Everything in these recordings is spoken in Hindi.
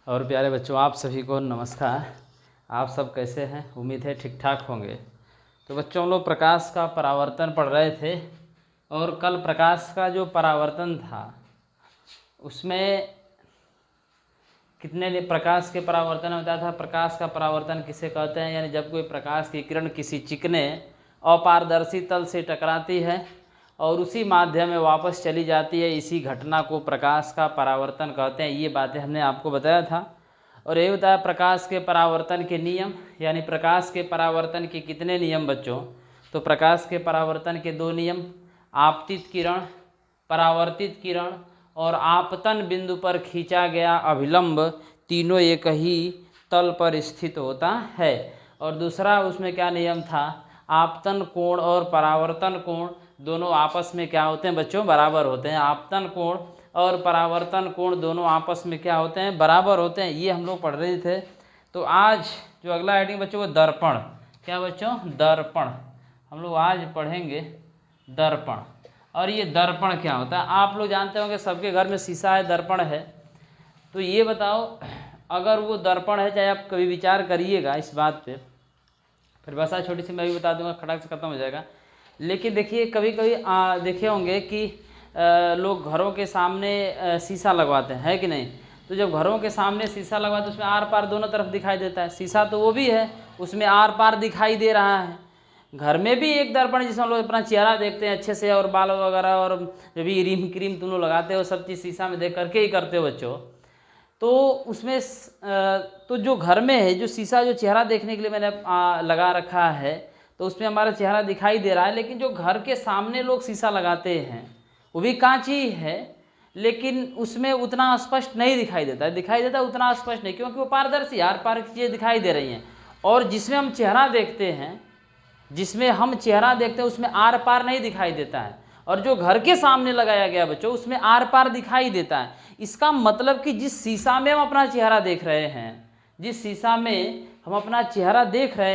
और प्यारे बच्चों, आप सभी को नमस्कार। आप सब कैसे हैं? उम्मीद है ठीक ठाक होंगे। तो बच्चों, हम लोग प्रकाश का परावर्तन पढ़ रहे थे और कल प्रकाश का जो परावर्तन था उसमें कितने प्रकाश के परावर्तन में बताया था। प्रकाश का परावर्तन किसे कहते हैं? यानी जब कोई प्रकाश की किरण किसी चिकने अपारदर्शी तल से टकराती है और उसी माध्यम में वापस चली जाती है, इसी घटना को प्रकाश का परावर्तन कहते हैं। ये बातें हमने आपको बताया था। और ये बताया प्रकाश के परावर्तन के नियम, यानी प्रकाश के परावर्तन के कितने नियम बच्चों? तो प्रकाश के परावर्तन के 2 नियम, आपतित किरण, परावर्तित किरण और आपतन बिंदु पर खींचा गया अभिलंब, तीनों एक ही तल पर स्थित होता है। और दूसरा उसमें क्या नियम था? आपतन कोण और परावर्तन कोण दोनों आपस में क्या होते हैं बच्चों? बराबर होते हैं। आपतन कोण और परावर्तन कोण दोनों आपस में क्या होते हैं? बराबर होते हैं। ये हम लोग पढ़ रहे थे। तो आज जो अगला हेडिंग बच्चों वो दर्पण। क्या बच्चों? दर्पण। हम लोग आज पढ़ेंगे दर्पण। और ये दर्पण क्या होता है? आप लोग जानते होंगे सबके घर में शीशा है, दर्पण है। तो ये बताओ, अगर वो दर्पण है, चाहे आप कभी विचार करिएगा इस बात पे, फिर बस आज छोटी सी मैं भी बता दूंगा, खटाक से खत्म हो जाएगा। लेकिन देखिए, कभी कभी देखे होंगे कि लोग घरों के सामने शीशा लगवाते हैं, है कि नहीं? तो जब घरों के सामने शीशा लगवाते उसमें आर पार दोनों तरफ दिखाई देता है। शीशा तो वो भी है, उसमें आर पार दिखाई दे रहा है। घर में भी एक दर्पण है जिसमें लोग अपना चेहरा देखते हैं अच्छे से, और बाल वगैरह और जब भी क्रीम क्रीम तुम लोग लगाते हो, सब चीज़ शीशा में देख करके ही करते हो बच्चों। तो उसमें तो जो घर में है, जो शीशा जो चेहरा देखने के लिए मैंने लगा रखा है, तो उसमें हमारा चेहरा दिखाई दे रहा है। लेकिन जो घर के सामने लोग शीशा लगाते हैं वो भी कांच ही है, लेकिन उसमें उतना स्पष्ट नहीं दिखाई देता है। दिखाई देता है उतना स्पष्ट नहीं, क्योंकि वो पारदर्शी आर पार की चीज़ें दिखाई दे रही हैं। और जिसमें हम चेहरा देखते हैं, उसमें आर पार नहीं दिखाई देता है। और जो घर के सामने लगाया गया बच्चों, उसमें आर पार दिखाई देता है। इसका मतलब कि जिस शीशा में हम अपना चेहरा देख रहे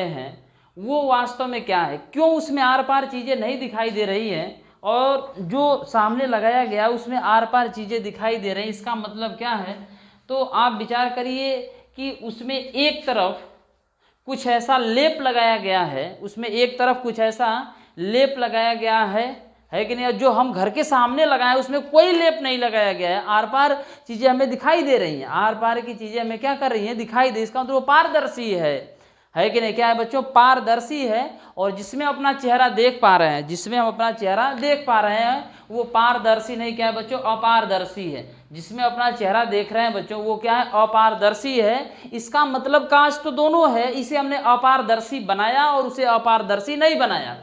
हैं, वो वास्तव में क्या है? क्यों उसमें आर पार चीज़ें नहीं दिखाई दे रही हैं और जो सामने लगाया गया उसमें आर पार चीज़ें दिखाई दे रही हैं? इसका मतलब क्या है? तो आप विचार करिए कि उसमें एक तरफ कुछ ऐसा लेप लगाया गया है कि नहीं? जो हम घर के सामने लगाए उसमें कोई लेप नहीं लगाया गया है। आर पार चीज़ें हमें दिखाई दे रही हैं, आर पार की चीज़ें हमें क्या कर रही हैं? दिखाई दे। इसका मतलब वो पारदर्शी है कि नहीं? क्या है बच्चों? पारदर्शी है। और जिसमें अपना चेहरा देख पा रहे हैं, वो पारदर्शी नहीं, क्या है बच्चों? अपारदर्शी है। जिसमें अपना चेहरा देख रहे हैं बच्चों, वो क्या है? अपारदर्शी है। इसका मतलब कांच तो दोनों है, इसे हमने अपारदर्शी बनाया और उसे अपारदर्शी नहीं बनाया।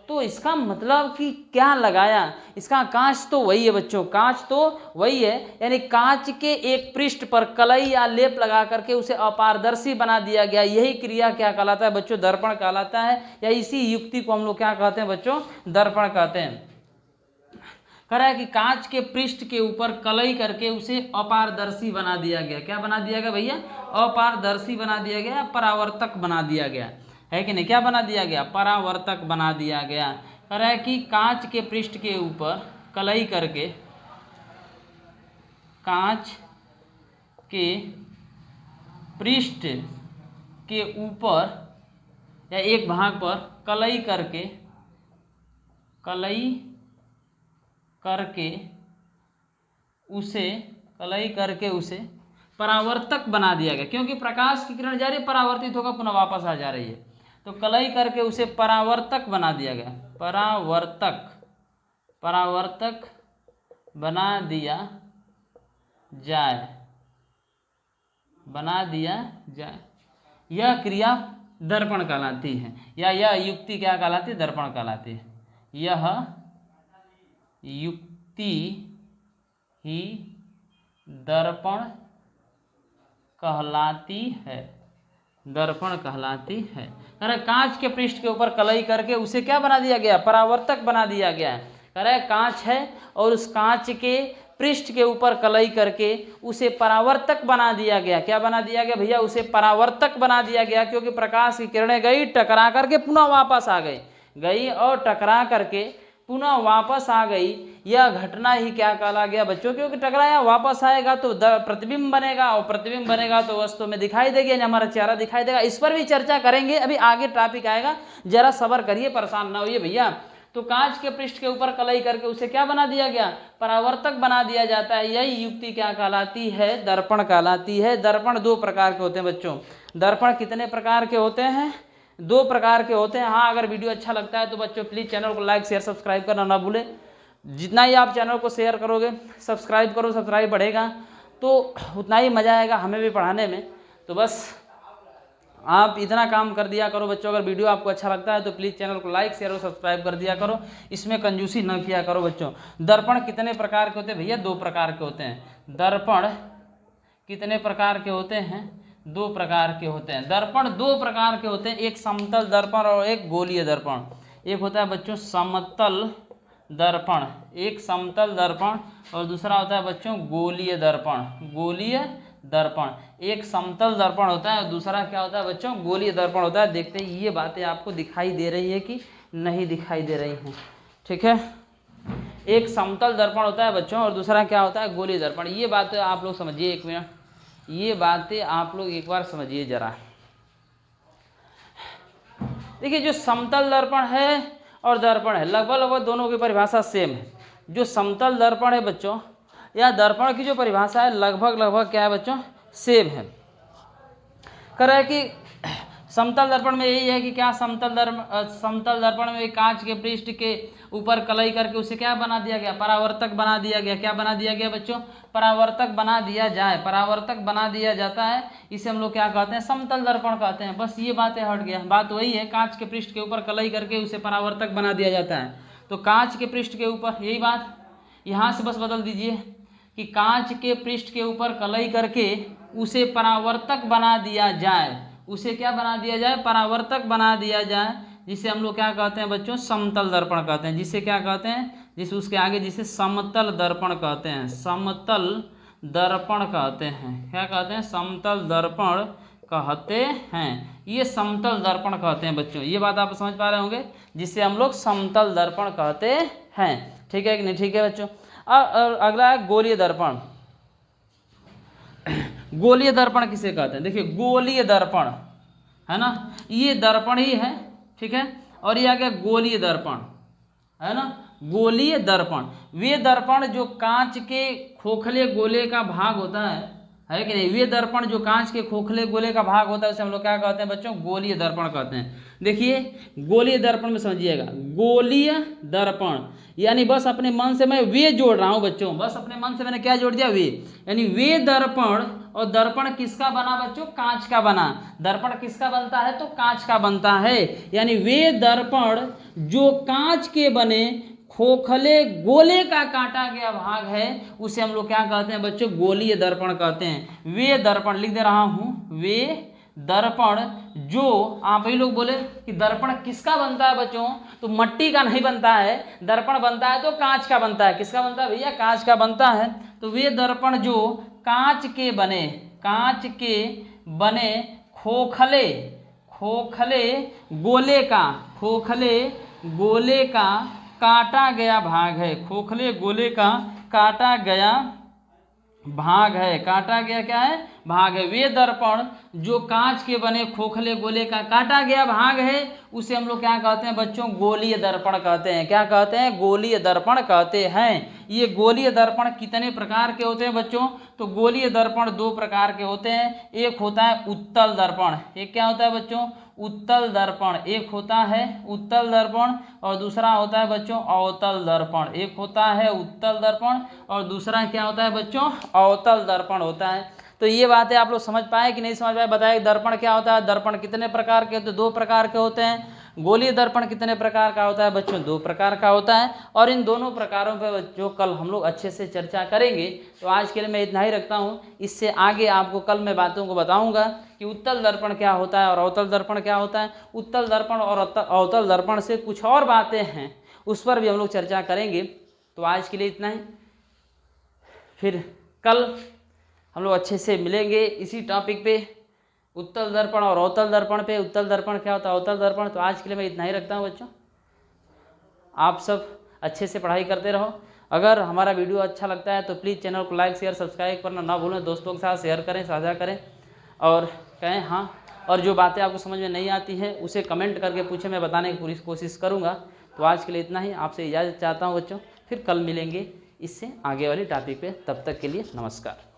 तो इसका मतलब कि क्या लगाया? इसका कांच तो वही है बच्चों, कांच तो वही है। यानी कांच के एक पृष्ठ पर कलई या लेप लगा करके उसे अपारदर्शी बना दिया गया। यही क्रिया क्या कहलाता है बच्चों? दर्पण कहलाता है। या इसी युक्ति को हम लोग क्या कहते हैं बच्चों? दर्पण कहते हैं। कह रहा है कि कांच के पृष्ठ के ऊपर कलई करके उसे अपारदर्शी बना दिया गया। क्या बना दिया गया भैया? अपारदर्शी बना दिया गया, परावर्तक बना दिया गया, है कि नहीं? क्या बना दिया गया? परावर्तक बना दिया गया। कह रहा है कि कांच के पृष्ठ के ऊपर कलई करके, कांच के पृष्ठ के ऊपर या एक भाग पर कलई करके उसे परावर्तक बना दिया गया। क्योंकि प्रकाश की किरण जा रही है, परावर्तित होकर पुनः वापस आ जा रही है, तो कलई करके उसे परावर्तक बना दिया गया। परावर्तक बना दिया जाए। यह क्रिया दर्पण कहलाती है, या यह युक्ति क्या कहलाती है? दर्पण कहलाती है। यह युक्ति ही दर्पण कहलाती है। अरे कांच के पृष्ठ के ऊपर कलई करके उसे क्या बना दिया गया? परावर्तक बना दिया गया है। कह रहा है कांच है और उस कांच के पृष्ठ के ऊपर कलई करके उसे परावर्तक बना दिया गया। क्या बना दिया गया भैया? उसे परावर्तक बना दिया गया। क्योंकि प्रकाश की किरणें गई, टकरा करके पुनः वापस आ गई, और टकरा करके पुनः वापस आ गई। यह घटना ही क्या कहा गया बच्चों, क्योंकि टकराया वापस आएगा तो प्रतिबिंब बनेगा, और प्रतिबिंब बनेगा तो वस्तु में दिखाई देगी, यानी हमारा चेहरा दिखाई देगा। इस पर भी चर्चा करेंगे, अभी आगे टॉपिक आएगा, जरा सब्र करिए, परेशान ना होइए भैया। तो कांच के पृष्ठ के ऊपर कलई करके उसे क्या बना दिया गया, परावर्तक बना दिया जाता है। यही युक्ति क्या कहलाती है, दर्पण कहलाती है। दर्पण दो प्रकार के होते हैं बच्चों। दर्पण कितने प्रकार के होते हैं, दो प्रकार के होते हैं। हाँ, अगर वीडियो अच्छा लगता है तो बच्चों प्लीज़ चैनल को लाइक शेयर सब्सक्राइब करना ना भूलें। जितना ही आप चैनल को शेयर करोगे, सब्सक्राइब करो, सब्सक्राइब बढ़ेगा तो उतना ही मज़ा आएगा हमें भी पढ़ाने में। तो बस आप इतना काम कर दिया करो बच्चों। अगर वीडियो आपको अच्छा लगता है तो प्लीज़ चैनल को लाइक शेयर और सब्सक्राइब कर दिया करो, इसमें कंजूसी न किया करो बच्चों। दर्पण कितने प्रकार के होते हैं भैया, दो प्रकार के होते हैं। दर्पण कितने प्रकार के होते हैं, दो प्रकार के होते हैं। दर्पण दो प्रकार के होते हैं, एक समतल दर्पण और एक गोलीय दर्पण। एक होता है बच्चों समतल दर्पण, एक समतल दर्पण, और दूसरा होता है बच्चों गोलीय दर्पण। गोलीय दर्पण, एक समतल दर्पण होता है और दूसरा क्या होता है बच्चों, गोलीय दर्पण होता है। देखते हैं ये बातें आपको दिखाई दे रही है कि नहीं दिखाई दे रही हैं, ठीक है। एक समतल दर्पण होता है बच्चों और दूसरा क्या होता है, गोलीय दर्पण। ये बातें आप लोग समझिए, एक मिनट, ये बातें आप लोग एक बार समझिए जरा। देखिए, जो समतल दर्पण है और दर्पण है, लगभग लगभग दोनों की परिभाषा सेम है। जो समतल दर्पण है बच्चों, या दर्पण की जो परिभाषा है लगभग लगभग क्या है बच्चों, सेम है। कह रहा है कि समतल दर्पण में यही है कि क्या, समतल दर्पण में कांच के पृष्ठ के ऊपर कलई करके उसे क्या बना दिया गया, परावर्तक बना दिया गया। क्या बना दिया गया बच्चों, परावर्तक बना दिया जाए, परावर्तक बना दिया जाता है। इसे हम लोग क्या कहते हैं, समतल दर्पण कहते हैं। बस ये बातें हट गया, बात वही है, कांच के पृष्ठ के ऊपर कलई करके उसे परावर्तक बना दिया जाता है। तो कांच के पृष्ठ के ऊपर, यही बात यहाँ से बस बदल दीजिए कि कांच के पृष्ठ के ऊपर कलई करके उसे परावर्तक बना दिया जाए। उसे क्या बना दिया जाए, परावर्तक बना दिया जाए, जिसे हम लोग क्या कहते हैं बच्चों, समतल दर्पण कहते हैं। जिसे क्या कहते हैं, जिसे उसके आगे जिसे समतल दर्पण कहते हैं, समतल दर्पण कहते हैं। क्या कहते हैं, समतल दर्पण कहते हैं। ये समतल दर्पण कहते हैं बच्चों, ये बात आप समझ पा रहे होंगे, जिसे हम लोग समतल दर्पण कहते हैं। ठीक है कि नहीं, ठीक है बच्चों। अगला है गोलीय दर्पण। गोलीय दर्पण किसे कहते हैं, देखिए गोलीय दर्पण है ना, ये दर्पण ही है, ठीक है। और ये आ गया गोलीय दर्पण, है ना, गोलीय दर्पण। वे दर्पण जो कांच के खोखले गोले का भाग होता है कि नहीं, वे दर्पण जो कांच के खोखले गोले का भाग होता है उसे हम लोग क्या कहते हैं बच्चों, गोलीय दर्पण कहते हैं। देखिए गोलीय दर्पण में समझिएगा, गोलीय दर्पण यानी बस अपने मन से मैं वे जोड़ रहा हूं बच्चों, बस अपने मन से मैंने क्या जोड़ दिया, वे, यानी वे दर्पण। और दर्पण किसका बना बच्चों, कांच का बना। दर्पण किसका बनता है, तो कांच का बनता है। यानी वे दर्पण जो कांच के बने खोखले गोले का काटा गया भाग है, उसे हम लोग क्या कहते हैं बच्चों, गोलीय दर्पण कहते हैं। वे दर्पण लिख दे रहा हूं, वे दर्पण जो, आप ही लोग बोले कि दर्पण किसका बनता है बच्चों, तो मट्टी का नहीं बनता है, दर्पण बनता है तो कांच का बनता है। किसका बनता है भैया, कांच का बनता है। तो वे दर्पण जो कांच के बने, कांच के बने खोखले गोले का, खोखले गोले का काटा गया भाग है, खोखले गोले का काटा गया भाग है, काटा गया क्या है, भाग है। वे दर्पण जो कांच के बने खोखले गोले का काटा गया भाग है, उसे हम लोग क्या कहते हैं बच्चों, गोलीय दर्पण कहते हैं। क्या कहते हैं, गोलीय दर्पण कहते हैं। ये गोलीय दर्पण कितने प्रकार के होते हैं बच्चों, तो गोलीय दर्पण दो प्रकार के होते हैं। एक होता है उत्तल दर्पण, एक क्या होता है बच्चों, उत्तल दर्पण। एक होता है उत्तल दर्पण और दूसरा होता है बच्चों अवतल दर्पण। एक होता है उत्तल दर्पण और दूसरा क्या होता है बच्चों, अवतल दर्पण होता है। तो ये बातें आप लोग समझ पाए कि नहीं समझ पाए, बताइए। दर्पण क्या होता है, दर्पण कितने प्रकार के होते हैं, दो प्रकार के होते हैं। गोलीय दर्पण कितने प्रकार का होता है बच्चों, दो प्रकार का होता है। और इन दोनों प्रकारों पर बच्चों कल हम लोग अच्छे से चर्चा करेंगे। तो आज के लिए मैं इतना ही रखता हूँ, इससे आगे आपको कल मैं बातों को बताऊँगा कि उत्तल दर्पण क्या होता है और अवतल दर्पण क्या होता है। उत्तल दर्पण और अवतल दर्पण से कुछ और बातें हैं, उस पर भी हम लोग चर्चा करेंगे। तो आज के लिए इतना ही, फिर कल हम लोग अच्छे से मिलेंगे इसी टॉपिक पे, उत्तल दर्पण और अवतल दर्पण पे। उत्तल दर्पण क्या होता है, अवतल दर्पण। तो आज के लिए मैं इतना ही रखता हूँ बच्चों। आप सब अच्छे से पढ़ाई करते रहो। अगर हमारा वीडियो अच्छा लगता है तो प्लीज़ चैनल को लाइक शेयर सब्सक्राइब करना ना भूलें, दोस्तों के साथ शेयर करें, साझा करें और कहें हाँ। और जो बातें आपको समझ में नहीं आती हैं उसे कमेंट करके पूछें, मैं बताने की पूरी कोशिश करूँगा। तो आज के लिए इतना ही, आपसे इजाज़त चाहता हूँ बच्चों, फिर कल मिलेंगे इससे आगे वाली टॉपिक पे। तब तक के लिए नमस्कार।